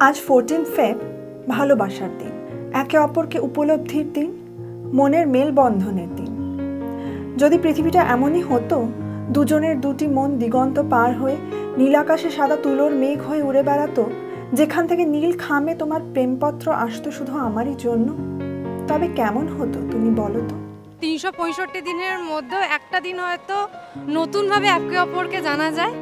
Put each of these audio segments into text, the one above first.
আজ 14 ফেব ভালোবাসার দিন, একে অপরকে উপলব্ধির দিন, মনের মেলবন্ধনের দিন। যদি পৃথিবীটা এমনই হতো, দুজনের দুটি মন দিগন্ত পার হয়ে নীলাকাশে সাদা তুলোর মেঘ হয়ে উড়ে বেড়াতো, যেখান থেকে নীল খামে তোমার প্রেমপত্র আসতো শুধু আমারই জন্য, তবে কেমন হতো তুমি বলো তো? 365 দিনের মধ্যে একটা দিন হয়তো নতুনভাবে একে অপরকে জানা যায়,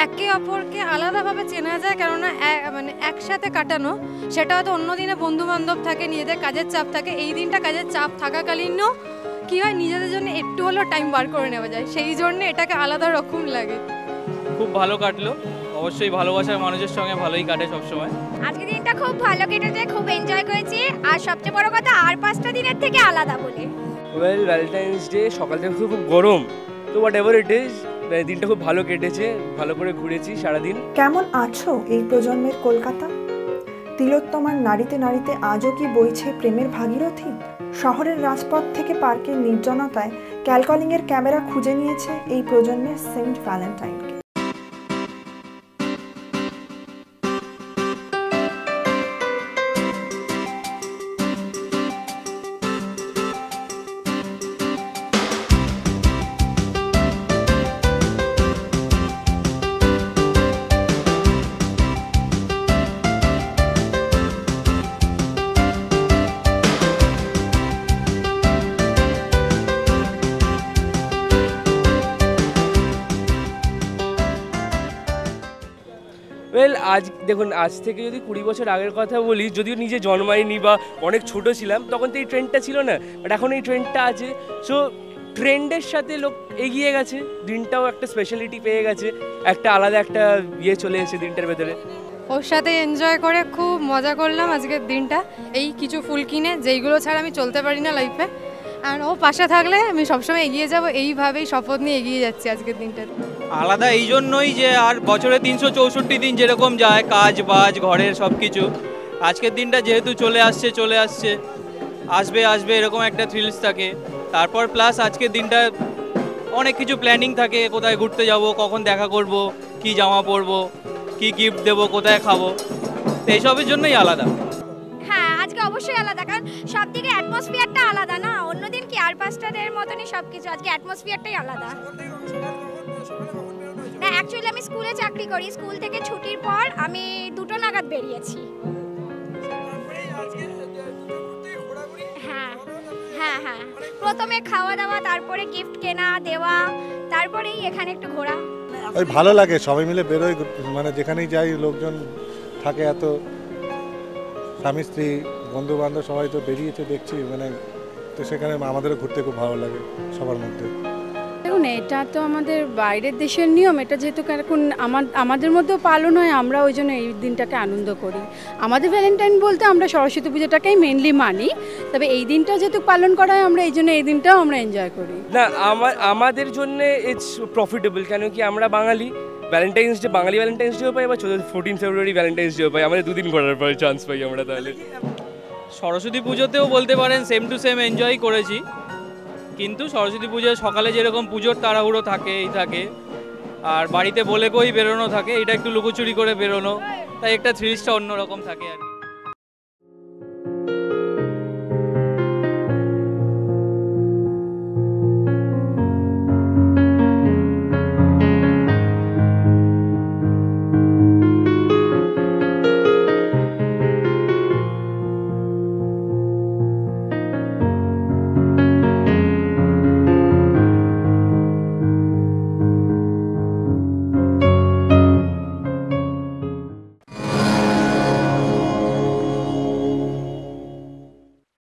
একে অপরকে আলাদাভাবে চেনা যায়, কেননা মানে একসাথে কাটানো সেটা হয়তো অন্য দিনে বন্ধু বান্ধব থাকে, নিজেদের কাজের চাপ থাকে, এই দিনটা কাজের চাপ থাকাকালীনও কী হয় নিজেদের জন্য একটু হলেও টাইম বার করে নেওয়া যায়, সেই জন্য এটাকে আলাদা রকম লাগে। খুব ভালো কাটলো, অবশ্যই ভালোবাসার মানুষের সঙ্গে ভালোই কাটে সবসময়। আজকে দিনটা খুব ভালো কেটেছে, খুব এনজয় করেছি, আর সবচেয়ে বড় কথা আর 5টা দিনের থেকে আলাদা বলে। ওয়েল, ভ্যালেন্টাইন্স ডে সকাল থেকে খুব গরম, তো হোয়াট এভার ইট ইজ, দিনটা খুব ভালো কেটেছে, ভালো করে ঘুরেছি সারাদিন। কেমন আছো এই প্রজন্মের কলকাতা? তিলোত্তমার নারীতে নারীতে আজও কি বইছে প্রেমের ভাগীরথী? শহরের রাজপথ থেকে পার্কের নির্জনতায় ক্যালকলিংয়ের ক্যামেরা খুঁজে নিয়েছে এই প্রজন্মের সেন্ট ভ্যালেন্টাইনকে। ওয়েল, আজ দেখুন, আজ থেকে যদি 20 বছর আগের কথা বলি, যদিও নিজে জন্মাইনি বা অনেক ছোট ছিলাম, তখন তো এই ট্রেন্ডটা ছিল না, বাট এখন এই ট্রেন্ডটা আছে। সো ট্রেন্ডের সাথে লোক এগিয়ে গেছে, দিনটাও একটা স্পেশালিটি পেয়ে গেছে, একটা আলাদা একটা ইয়ে চলে এসেছে দিনটার ভেতরে। ওর সাথে এনজয় করে খুব মজা করলাম আজকের দিনটা, এই কিছু ফুল কিনে, যেইগুলো ছাড়া আমি চলতে পারি না লাইফে, আর ও পাশে থাকলে আমি সবসময় এগিয়ে যাব, এইভাবেই শপথ নিয়ে এগিয়ে যাচ্ছি আজকের দিনটা। আলাদা এই জন্যই যে আর বছরে 364 দিন যেরকম যায় কাজ বাজ ঘরের সব কিছু, আজকের দিনটা যেহেতু চলে আসবে এরকম একটা থ্রিলস থাকে। তারপর প্লাস আজকের দিনটা অনেক কিছু প্ল্যানিং থাকে, কোথায় ঘুরতে যাব, কখন দেখা করব, কি জামা পরবো, কি গিফট দেবো, কোথায় খাবো, তো এইসবের জন্যই আলাদা। হ্যাঁ, আজকে অবশ্যই আলাদা, কারণ সব দিকে অ্যাটমসফিয়ারটা আলাদা না, অন্যদিন কি আর 5টা দিনের মতনই সব কিছু, আজকে অ্যাটমসফিয়ারটাই আলাদা। না, অ্যাকচুয়ালি আমি স্কুলে চাকরি করি, স্কুল থেকে ছুটির পর আমি 2টো নাগাদ বেরিয়েছি। হ্যাঁ হ্যাঁ হ্যাঁ, প্রথমে খাওয়া দাওয়া, তারপরে গিফট কেনা দেওয়া, তারপরেই এখানে একটু ঘোরা। ওই ভালো লাগে, সবাই মিলে বেরোই, মানে যেখানেই যাই লোকজন থাকে, এত স্বামী স্ত্রী বন্ধু বান্ধব সবাই তো বেরিয়েছে দেখছি, মানে তো সেখানে আমাদেরও ঘুরতে খুব ভালো লাগে সবার মধ্যে। দেখুন, এটা তো আমাদের বাইরের দেশের নিয়ম, এটা যেহেতু এখন আমাদের মধ্যেও পালন হয়, আমরা ওই জন্য এই দিনটাকে আনন্দ করি। আমাদের ভ্যালেন্টাইন বলতে আমরা সরস্বতী পুজোটাকেই মেনলি মানি, তবে এই দিনটা যেহেতু পালন করা হয়, আমরা এই জন্য এই দিনটাও আমরা এনজয় করি। না, আমাদের জন্য ইটস প্রফিটেবল, কেন কি আমরা বাঙালি, ভ্যালেন্টাইন্স ডে বাঙালি ভ্যালেন্টাইন্স ডেও পাই, আবার 14 ফেব্রুয়ারি ভ্যালেন্টাইন্স ডেও পাই, আমাদের 2 দিন ঘোরার পর চান্স পাই আমরা। তাহলে সরস্বতী পুজোতেও বলতে পারেন সেম টু সেম এনজয় করেছি, কিন্তু সরস্বতী পুজোয় সকালে যেরকম পুজোর তাড়াহুড়ো থাকে, আর বাড়িতে বলে কই বেরোনো থাকে, এটা একটু লুকোচুরি করে বেরোনো, তাই একটা থ্রিলসটা অন্যরকম থাকে আর কি।